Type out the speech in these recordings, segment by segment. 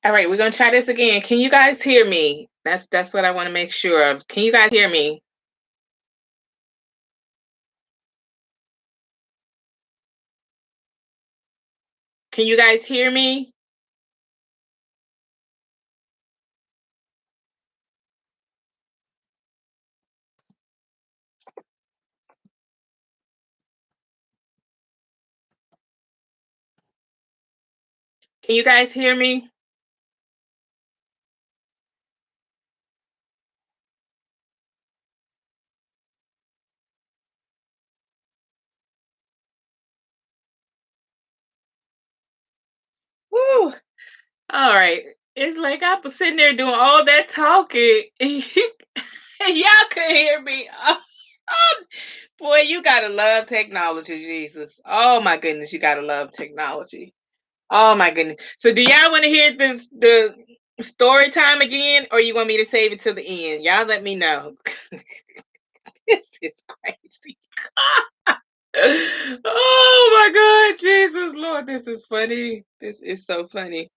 All right, we're gonna try this again. Can you guys hear me? That's what I want to make sure of. Can you guys hear me? Can you guys hear me? Can you guys hear me? Woo! All right. It's like I was sitting there doing all that talking, and y'all could hear me. Oh, boy, you gotta love technology, Jesus. Oh my goodness, you gotta love technology. Oh my goodness. So do y'all want to hear the story time again, or you want me to save it till the end? Y'all let me know. This is crazy. Oh my God, Jesus Lord, this is funny. This is so funny.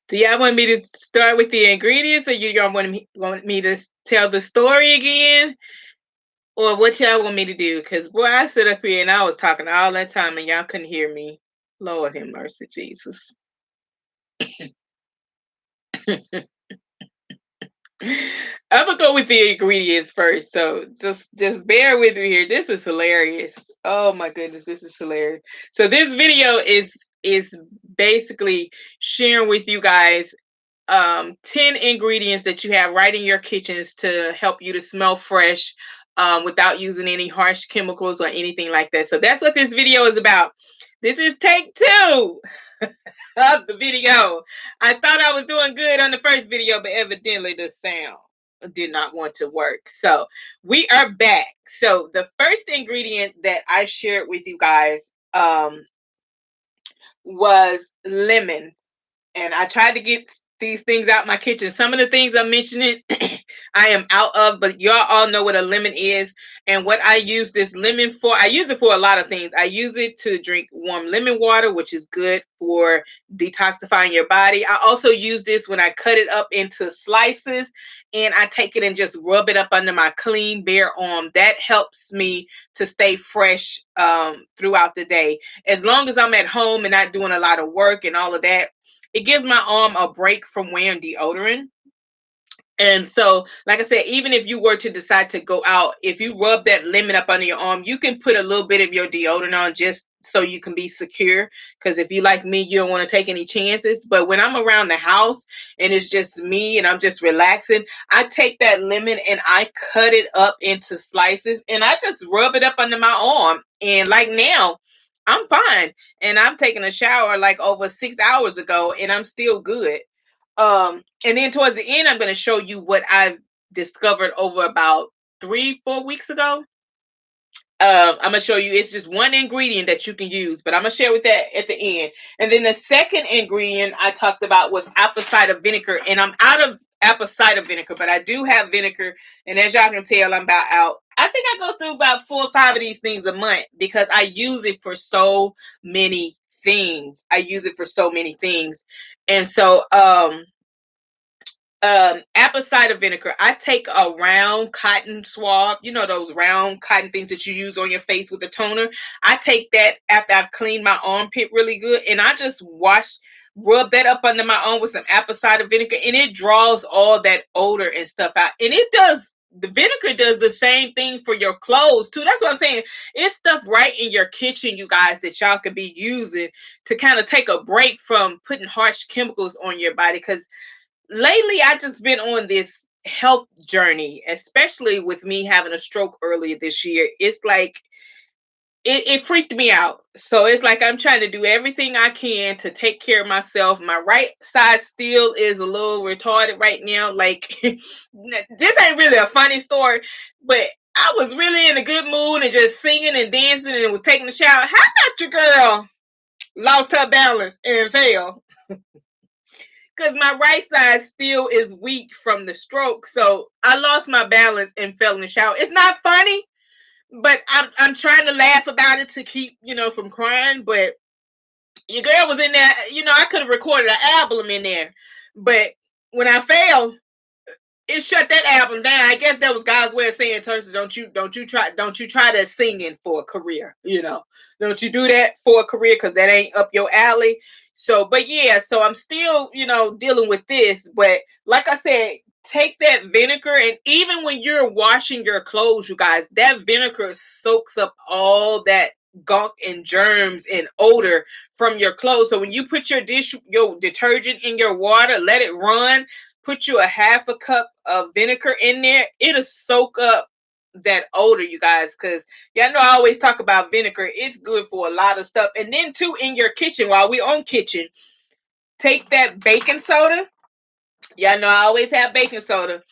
Do y'all want me to start with the ingredients, or y'all want me to tell the story again, or what y'all want me to do? Because boy, I sit up here and I was talking all that time and y'all couldn't hear me. Lord have mercy, Jesus. I'm gonna go with the ingredients first. So just bear with me here. This is hilarious. Oh my goodness, this is hilarious. So this video is basically sharing with you guys 10 ingredients that you have right in your kitchens to help you to smell fresh without using any harsh chemicals or anything like that. So that's what this video is about. This is take two of the video. I thought I was doing good on the first video, but evidently the sound did not want to work. So we are back. So the first ingredient that I shared with you guys was lemons. And I tried to get these things out my kitchen. Some of the things I'm mentioning, I am out of, but y'all all know what a lemon is and what I use this lemon for. I use it for a lot of things. I use it to drink warm lemon water, which is good for detoxifying your body. I also use this when I cut it up into slices and I take it and just rub it up under my clean bare arm. That helps me to stay fresh throughout the day. As long as I'm at home and not doing a lot of work and all of that, it gives my arm a break from wearing deodorant. And so, like I said, even if you were to decide to go out, if you rub that lemon up under your arm, you can put a little bit of your deodorant on just so you can be secure. Because if you like me, you don't want to take any chances. But when I'm around the house and it's just me and I'm just relaxing, I take that lemon and I cut it up into slices and I just rub it up under my arm. And like now, I'm fine. And I'm taking a shower like over 6 hours ago and I'm still good. And then towards the end, I'm going to show you what I've discovered over about 3, 4 weeks ago. I'm gonna show you. It's just one ingredient that you can use, but I'm gonna share with that at the end. And then the second ingredient I talked about was apple cider vinegar, and I'm out of apple cider vinegar, but I do have vinegar. And as y'all can tell, I'm about out. I think I go through about 4 or 5 of these things a month because I use it for so many things. I use it for so many things, and so apple cider vinegar. I take a round cotton swab, you know, those round cotton things that you use on your face with a toner. I take that after I've cleaned my armpit really good and I just rub that up under my arm with some apple cider vinegar and it draws all that odor and stuff out. And it does, the vinegar does the same thing for your clothes too. That's what I'm saying. It's stuff right in your kitchen, you guys, that y'all could be using to kind of take a break from putting harsh chemicals on your body. Because lately I just been on this health journey, especially with me having a stroke earlier this year. It's like it freaked me out. So it's like I'm trying to do everything I can to take care of myself. My right side still is a little retarded right now. Like this ain't really a funny story, but I was really in a good mood and just singing and dancing and was taking a shower. How about your girl lost her balance and fell? Because my right side still is weak from the stroke. So I lost my balance and fell in the shower. It's not funny, but I'm trying to laugh about it to keep, from crying. But Your girl was in there. I could have recorded an album in there, but when I failed, it shut that album down. I guess that was God's way of saying, "Tersa, don't you try that singing for a career. Don't you do that for a career, because that ain't up your alley." So, but yeah, so I'm still, dealing with this. But like I said, take that vinegar, and even when you're washing your clothes, you guys, that vinegar soaks up all that gunk and germs and odor from your clothes. So when you put your detergent in your water, let it run, put you a half a cup of vinegar in there, it'll soak up that odor, you guys. Because y'all know I always talk about vinegar. It's good for a lot of stuff. And then too, in your kitchen, while we on kitchen, take that baking soda. Y'all know I always have baking soda,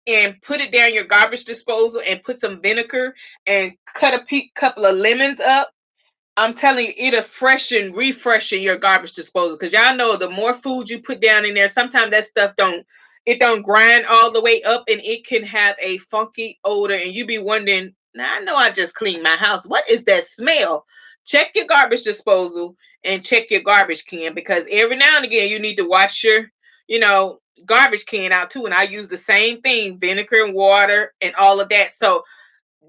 and put it down your garbage disposal, and put some vinegar, and cut a couple of lemons up. I'm telling you, it'll refreshen your garbage disposal. Because y'all know the more food you put down in there, sometimes that stuff don't grind all the way up, and it can have a funky odor. And you be wondering, now I know I just cleaned my house. What is that smell? Check your garbage disposal and check your garbage can, because every now and again you need to wash your, you know, garbage can out too. And I use the same thing, vinegar and water and all of that. So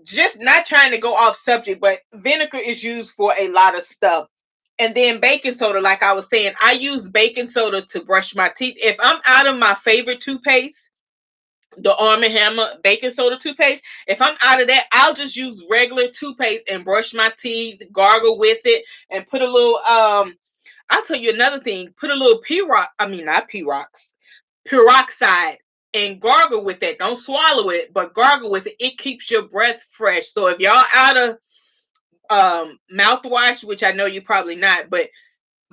just not trying to go off subject, but vinegar is used for a lot of stuff. And then baking soda, like I was saying, I use baking soda to brush my teeth. If I'm out of my favorite toothpaste, the Arm& Hammer baking soda toothpaste, if I'm out of that, I'll just use regular toothpaste and brush my teeth, gargle with it, and put a little I'll tell you another thing, put a little not P-Rocks, peroxide, and gargle with it. Don't swallow it, but gargle with it. It keeps your breath fresh. So if y'all out of mouthwash, which I know you're probably not, but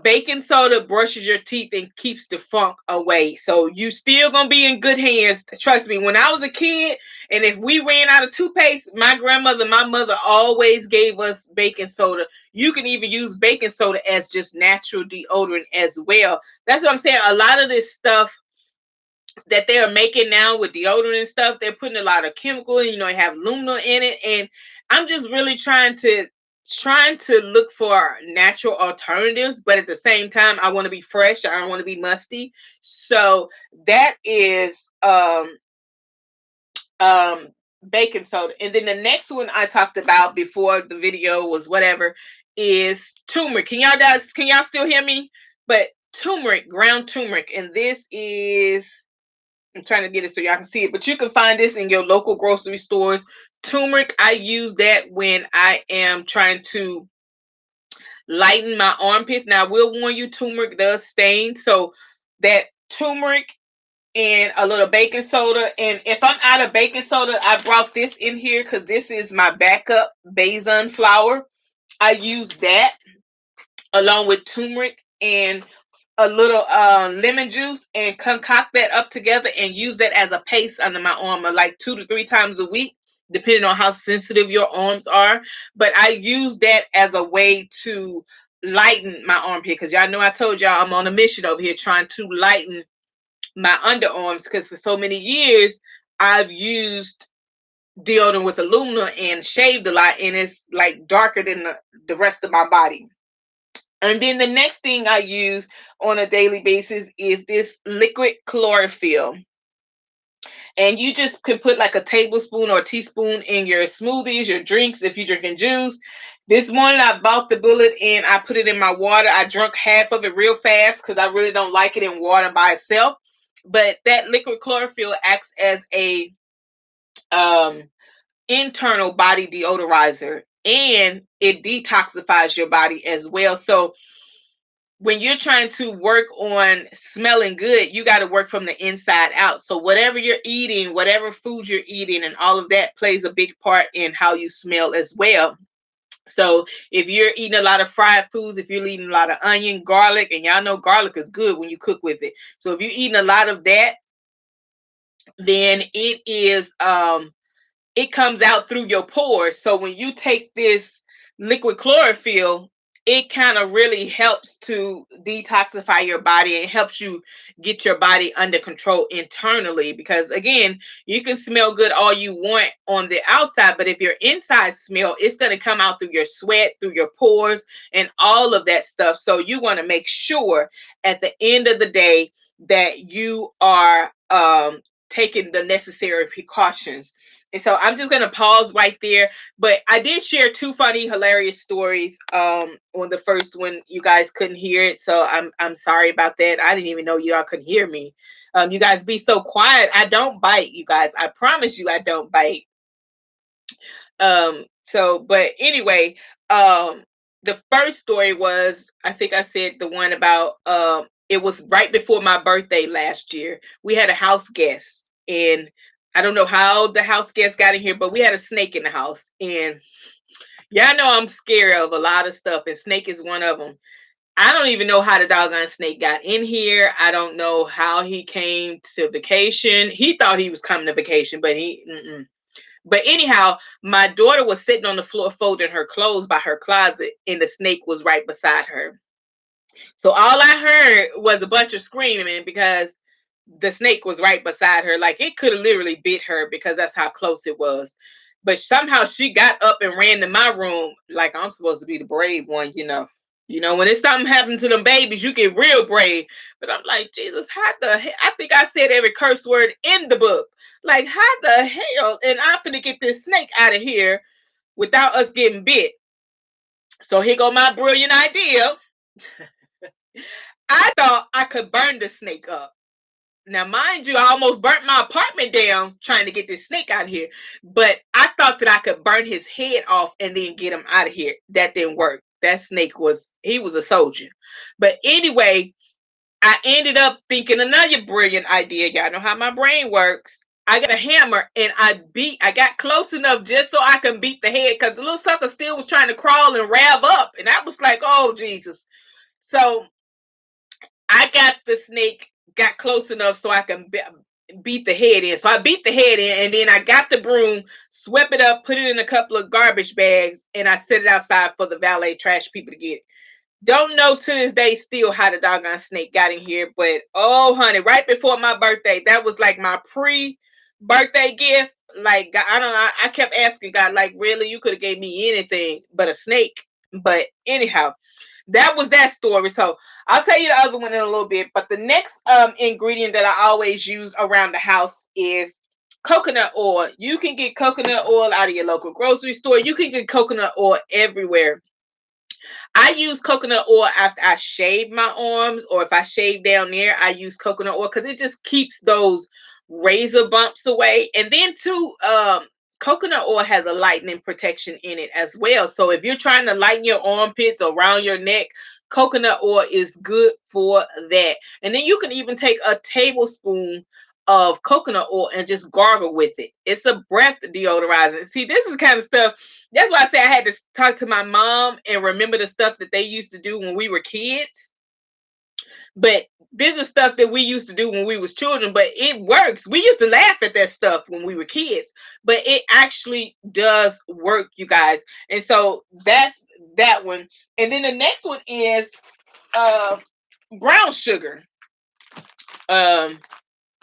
baking soda brushes your teeth and keeps the funk away. So you still gonna be in good hands. Trust me, when I was a kid, and if we ran out of toothpaste, my grandmother, my mother always gave us baking soda. You can even use baking soda as just natural deodorant as well. That's what I'm saying. A lot of this stuff that they're making now with deodorant and stuff, they're putting a lot of chemical, it have aluminum in it. And I'm just really trying to look for natural alternatives, but at the same time I want to be fresh. I don't want to be musty. So that is um baking soda. And then the next one I talked about before the video was whatever is turmeric. Can y'all still hear me? But turmeric, ground turmeric, and this is, I'm trying to get it so y'all can see it, but you can find this in your local grocery stores. Turmeric, I use that when I am trying to lighten my armpits. Now, I will warn you, turmeric does stain. So that turmeric and a little baking soda. And if I'm out of baking soda, I brought this in here because this is my backup Bazan flour. I use that along with turmeric and a little lemon juice, and concoct that up together and use that as a paste under my arm, like 2 to 3 times a week, depending on how sensitive your arms are. But I use that as a way to lighten my armpit, because y'all know I told y'all I'm on a mission over here trying to lighten my underarms, because for so many years I've used deodorant with aluminum and shaved a lot, and it's like darker than the rest of my body. And then the next thing I use on a daily basis is this liquid chlorophyll. And you just can put like a tablespoon or a teaspoon in your smoothies, your drinks, if you're drinking juice. This morning I bought the bullet and I put it in my water. I drank half of it real fast because I really don't like it in water by itself. But that liquid chlorophyll acts as a um, internal body deodorizer, and it detoxifies your body as well. So when you're trying to work on smelling good, you got to work from the inside out. So whatever you're eating, whatever food you're eating, and all of that plays a big part in how you smell as well. So if you're eating a lot of fried foods, if you're eating a lot of onion, garlic, and y'all know garlic is good when you cook with it. So if you're eating a lot of that, then it comes out through your pores. So when you take this liquid chlorophyll, it kind of really helps to detoxify your body and helps you get your body under control internally. Because again, you can smell good all you want on the outside, but if your inside smell, it's going to come out through your sweat, through your pores, and all of that stuff. So you want to make sure at the end of the day that you are taking the necessary precautions. And so I'm just gonna pause right there. But I did share two funny, hilarious stories. On the first one, you guys couldn't hear it, so I'm sorry about that. I didn't even know y'all could hear me. You guys be so quiet. I don't bite, you guys. I promise you, I don't bite. So, but anyway, the first story was, I think I said the one about it was right before my birthday last year. We had a house guest, and I don't know how the house guest got in here, but we had a snake in the house. And yeah, I know I'm scared of a lot of stuff, and snake is one of them. I don't even know how the doggone snake got in here. I don't know how he came to vacation. He thought he was coming to vacation, but but anyhow, my daughter was sitting on the floor folding her clothes by her closet, and the snake was right beside her. So all I heard was a bunch of screaming because the snake was right beside her. Like it could have literally bit her because that's how close it was. But somehow she got up and ran to my room like I'm supposed to be the brave one, you know. You know, when it's something happened to them babies, you get real brave. But I'm like, Jesus, how the hell? I think I said every curse word in the book. Like, how the hell? And I'm finna get this snake out of here without us getting bit. So here go my brilliant idea. I thought I could burn the snake up. Now, mind you, I almost burnt my apartment down trying to get this snake out of here. But I thought that I could burn his head off and then get him out of here. That didn't work. That snake he was a soldier. But anyway, I ended up thinking another brilliant idea. Y'all know how my brain works. I got a hammer and I got close enough just so I can beat the head because the little sucker still was trying to crawl and rab up. And I was like, oh, Jesus. So I got the snake, got close enough so I can beat the head in. So I beat the head in, and then I got the broom, swept it up, put it in a couple of garbage bags, and I set it outside for the valet trash people to get. Don't know to this day still how the doggone snake got in here, but oh honey, right before my birthday, that was like my pre-birthday gift. Like I don't know, I kept asking God, like, really, you could have gave me anything but a snake. But anyhow, that was that story. So I'll tell you the other one in a little bit. But the next ingredient that I always use around the house is coconut oil. You can get coconut oil out of your local grocery store. You can get coconut oil everywhere. I use coconut oil after I shave my arms, or if I shave down there, I use coconut oil because it just keeps those razor bumps away. And then too, coconut oil has a lightening protection in it as well. So if you're trying to lighten your armpits or around your neck, coconut oil is good for that. And then you can even take a tablespoon of coconut oil and just gargle with it. It's a breath deodorizer. See, this is kind of stuff. That's why I say I had to talk to my mom and remember the stuff that they used to do when we were kids. But this is stuff that we used to do when we was children, but it works. We used to laugh at that stuff when we were kids, but it actually does work, you guys. And so that's that one. And then the next one is uh brown sugar. Um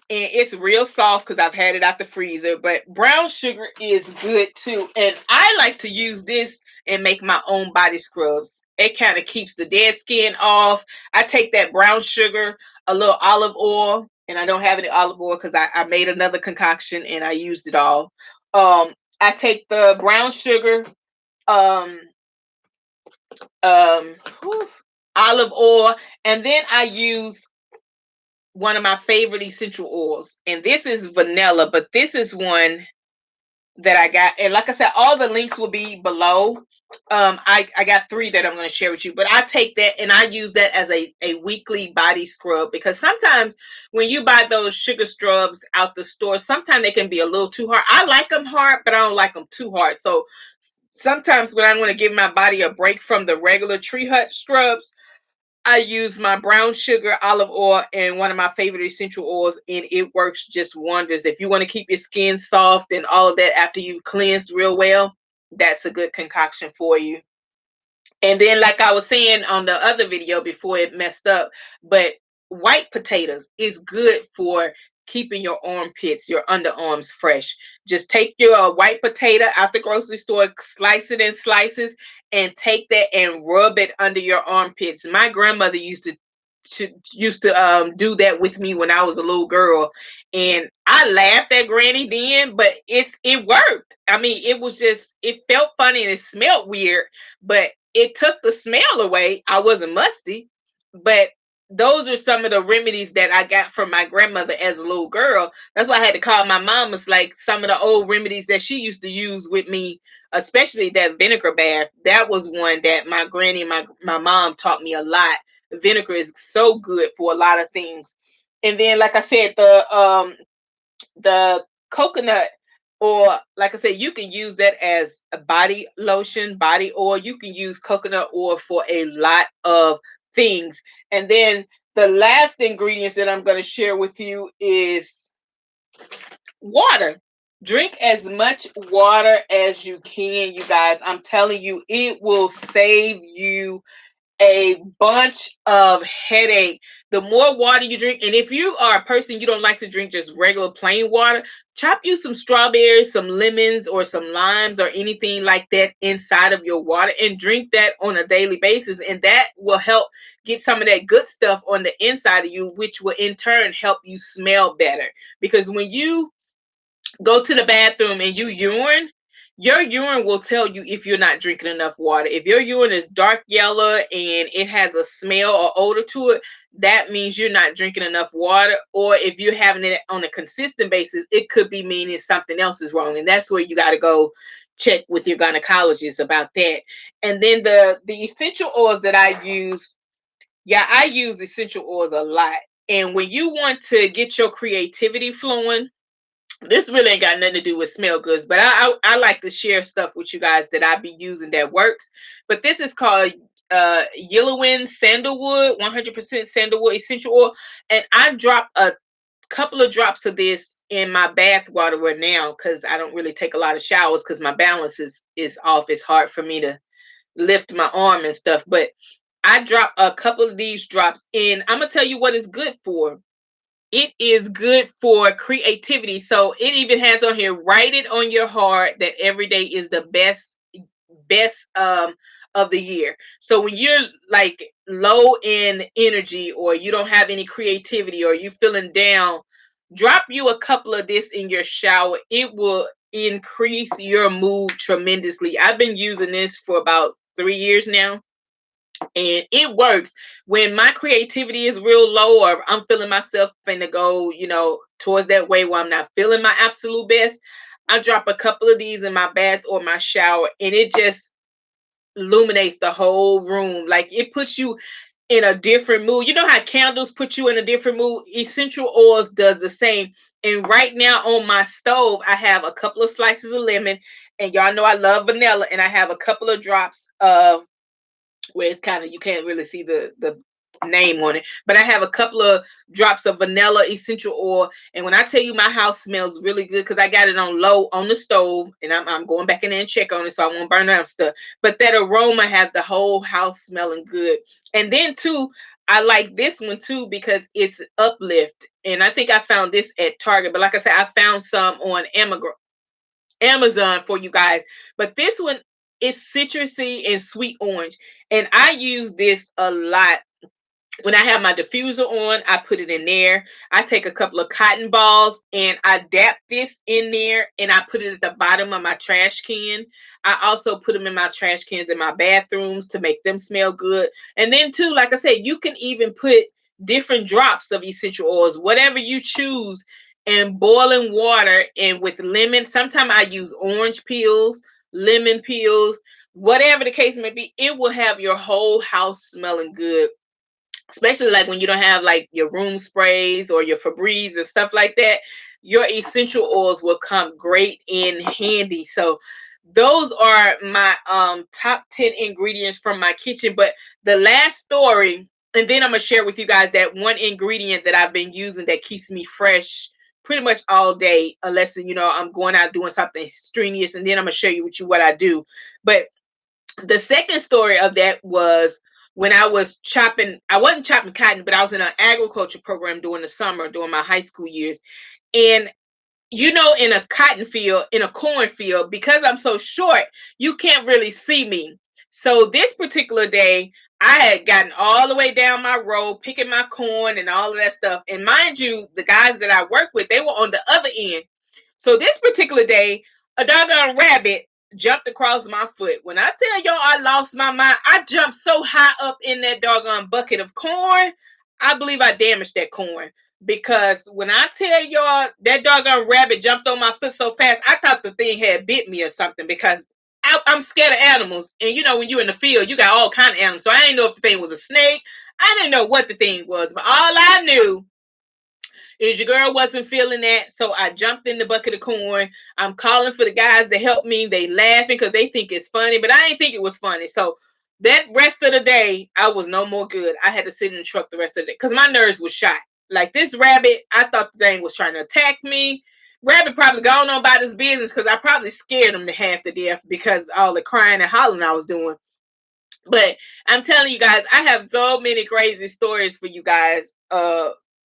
and it's real soft because I've had it out the freezer. But brown sugar is good too, and I like to use this and make my own body scrubs. It kind of keeps the dead skin off. I take that brown sugar, a little olive oil, and I don't have any olive oil because I made another concoction and I used it all. I take the brown sugar, um, um, whew, olive oil, and then I use one of my favorite essential oils, and this is vanilla, but this is one that I got. And like I said, all the links will be below. I got three that I'm going to share with you, but I take that and I use that as a weekly body scrub, because sometimes when you buy those sugar scrubs out the store, sometimes they can be a little too hard. I like them hard, but I don't like them too hard. So sometimes when I want to give my body a break from the regular Tree Hut scrubs, I use my brown sugar, olive oil, and one of my favorite essential oils, and it works just wonders. If you want to keep your skin soft and all of that after you've cleansed real well, that's a good concoction for you. And then, like I was saying on the other video before it messed up, but white potatoes is good for keeping your armpits, your underarms fresh. Just take your white potato out the grocery store, slice it in slices, and take that and rub it under your armpits. My grandmother used to do that with me when I was a little girl, and I laughed at Granny then, but it worked. I mean, it was just, it felt funny and it smelled weird, but it took the smell away. I wasn't musty, but those are some of the remedies that I got from my grandmother as a little girl. That's why I had to call my mom. It's like some of the old remedies that she used to use with me, especially that vinegar bath. That was one that my granny, my mom taught me a lot. Vinegar is so good for a lot of things. And then, like I said, the coconut, or like I said, you can use that as a body lotion, body oil. You can use coconut oil for a lot of things. And then the last ingredients that I'm going to share with you is water. Drink as much water as you can, you guys. I'm telling you, it will save you a bunch of headache. The more water you drink, and if you are a person you don't like to drink just regular plain water, chop you some strawberries, some lemons, or some limes, or anything like that inside of your water, and drink that on a daily basis, and that will help get some of that good stuff on the inside of you, which will in turn help you smell better. Because when you go to the bathroom and you urine, your urine will tell you if you're not drinking enough water. If your urine is dark yellow and it has a smell or odor to it, that means you're not drinking enough water. Or if you're having it on a consistent basis, it could be meaning something else is wrong. And that's where you got to go check with your gynecologist about that. And then the essential oils that I use, yeah, I use essential oils a lot. And when you want to get your creativity flowing, this really ain't got nothing to do with smell goods, but I like to share stuff with you guys that I be using that works. But this is called Yellowin Sandalwood, 100% sandalwood essential oil, and I drop a couple of drops of this in my bath water right now because I don't really take a lot of showers because my balance is off. It's hard for me to lift my arm and stuff, but I drop a couple of these drops in. I'm gonna tell you what it's good for. It is good for creativity. So it even has on here, write it on your heart that every day is the best of the year. So when you're like low in energy, or you don't have any creativity, or you feeling down, drop you a couple of this in your shower. It will increase your mood tremendously. I've been using this for about 3 years now, and it works. When my creativity is real low, or I'm feeling myself finna go, towards that way where I'm not feeling my absolute best, I drop a couple of these in my bath or my shower, and it just illuminates the whole room. Like, it puts you in a different mood. You know how candles put you in a different mood? Essential oils does the same. And right now on my stove, I have a couple of slices of lemon, and y'all know I love vanilla, and I have a couple of drops of, where it's kind of, you can't really see the name on it, but I have a couple of drops of vanilla essential oil. And when I tell you my house smells really good, because I got it on low on the stove, and I'm going back in there and check on it so I won't burn out stuff, but that aroma has the whole house smelling good. And then too, I like this one too because it's uplift, and I think I found this at Target, but like I said, I found some on Amazon for you guys. But this one is citrusy and sweet orange. And I use this a lot. When I have my diffuser on, I put it in there. I take a couple of cotton balls and I dap this in there, and I put it at the bottom of my trash can. I also put them in my trash cans in my bathrooms to make them smell good. And then too, like I said, you can even put different drops of essential oils, whatever you choose, in boiling water and with lemon. Sometimes I use orange peels, lemon peels, whatever the case may be. It will have your whole house smelling good, especially like when you don't have like your room sprays or your Febreze and stuff like that. Your essential oils will come great in handy. So those are my top 10 ingredients from my kitchen. But the last story, and then I'm gonna share with you guys that one ingredient that I've been using that keeps me fresh pretty much all day, unless I'm going out doing something strenuous, and then I'm gonna share you with you what I do. But The second story of that was when I was chopping, I wasn't chopping cotton, but I was in an agriculture program during the summer, during my high school years. And in a cotton field, in a cornfield, because I'm so short, you can't really see me. So this particular day, I had gotten all the way down my row, picking my corn and all of that stuff. And mind you, the guys that I work with, they were on the other end. So this particular day, a doggone rabbit jumped across my foot. When I tell y'all I lost my mind, I jumped so high up in that doggone bucket of corn, I believe I damaged that corn. Because when I tell y'all that doggone rabbit jumped on my foot so fast, I thought the thing had bit me or something, because I'm scared of animals. And when you're in the field, you got all kind of animals. So I didn't know if the thing was a snake. I didn't know what the thing was. But all I knew is your girl wasn't feeling that. So I jumped in the bucket of corn. I'm calling for the guys to help me. They laughing because they think it's funny, but I didn't think it was funny. So that rest of the day, I was no more good. I had to sit in the truck the rest of the day because my nerves were shot. Like this rabbit, I thought the thing was trying to attack me. Rabbit probably gone on about his business because I probably scared him to half to death because all the crying and hollering I was doing. But I'm telling you guys, I have so many crazy stories for you guys.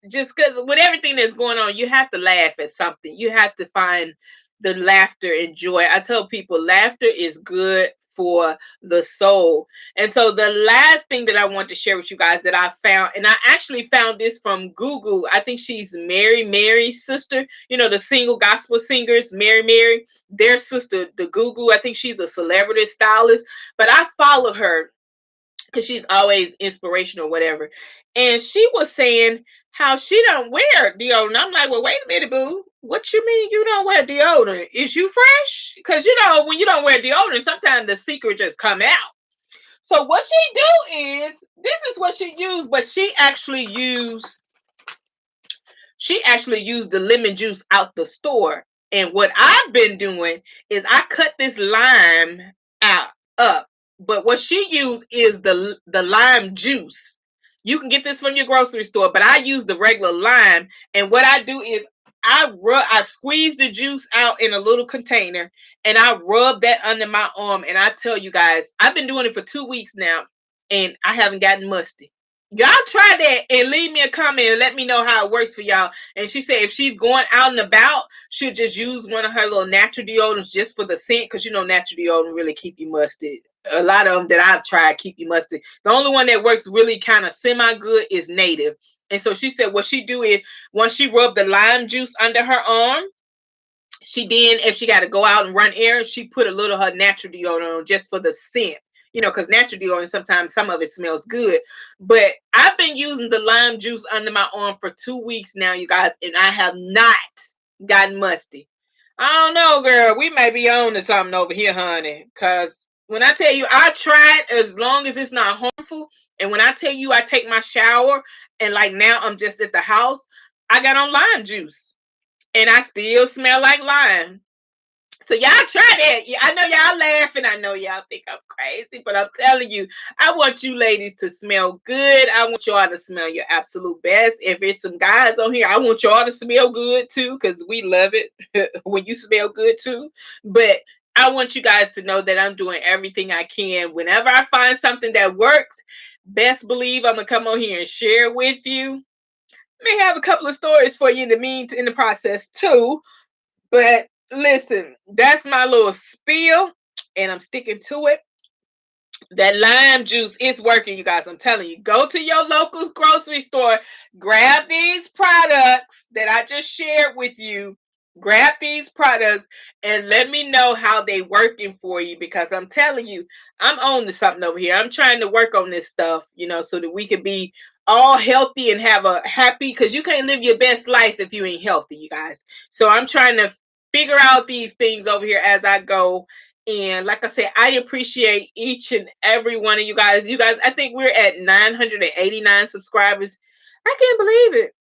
Just because with everything that's going on, you have to laugh at something. You have to find the laughter and joy. I tell people laughter is good for the soul. And so the last thing that I want to share with you guys that I found, and I actually found this from Google. I think she's Mary's sister, the single gospel singers, Mary, their sister, the Google. I think she's a celebrity stylist, but I follow her because she's always inspirational or whatever. And she was saying how she don't wear deodorant. I'm like, well, wait a minute, boo. What you mean you don't wear deodorant? Is you fresh? Because when you don't wear deodorant, sometimes the secret just come out. So what she do is, this is what she used, but she actually used the lemon juice out the store. And what I've been doing is I cut this lime out up. But what she used is the lime juice. You can get this from your grocery store, but I use the regular lime. And what I do is I squeeze the juice out in a little container and I rub that under my arm. And I tell you guys, I've been doing it for 2 weeks now and I haven't gotten musty. Y'all try that and leave me a comment and let me know how it works for y'all. And she said if she's going out and about, she'll just use one of her little natural deodorants just for the scent, because natural deodorant really keep you musty. A lot of them that I've tried keep you musty. The only one that works really kind of semi-good is Native. And so she said what she do is once she rubbed the lime juice under her arm, she then, if she got to go out and run errands, she put a little of her natural deodorant on just for the scent. Because natural deodorant, sometimes some of it smells good. But I've been using the lime juice under my arm for 2 weeks now, you guys, and I have not gotten musty. I don't know, girl. We may be on to something over here, honey. Because when I tell you, I try it as long as it's not harmful. And when I tell you I take my shower and like now I'm just at the house, I got on lime juice and I still smell like lime. So y'all try that. I know y'all laughing. I know y'all think I'm crazy, but I'm telling you, I want you ladies to smell good. I want y'all to smell your absolute best. If there's some guys on here, I want y'all to smell good too, because we love it when you smell good too. But I want you guys to know that I'm doing everything I can. Whenever I find something that works, best believe I'm gonna come on here and share with you. May have a couple of stories for you in the process too. But listen, that's my little spiel, and I'm sticking to it. That lime juice is working, you guys. I'm telling you. Go to your local grocery store, grab these products that I just shared with you. Grab these products and let me know how they working for you, because I'm telling you, I'm on to something over here. I'm trying to work on this stuff, so that we can be all healthy and have a happy, because you can't live your best life if you ain't healthy, you guys. So I'm trying to figure out these things over here as I go. And like I said, I appreciate each and every one of you guys. You guys, I think we're at 989 subscribers. I can't believe it.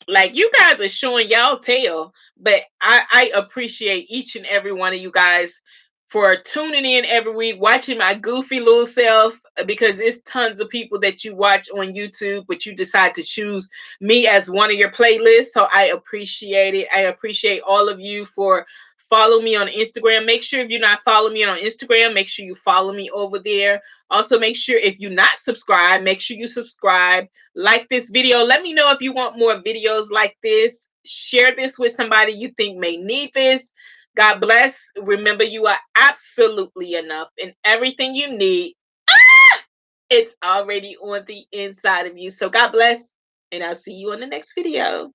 Like, you guys are showing y'all tail, but I appreciate each and every one of you guys for tuning in every week, watching my goofy little self, because it's tons of people that you watch on YouTube, but you decide to choose me as one of your playlists. So I appreciate it. I appreciate all of you for follow me on Instagram. Make sure if you're not following me on Instagram, make sure you follow me over there. Also, make sure if you're not subscribed, make sure you subscribe. Like this video. Let me know if you want more videos like this. Share this with somebody you think may need this. God bless. Remember, you are absolutely enough, and everything you need, it's already on the inside of you. So God bless, and I'll see you on the next video.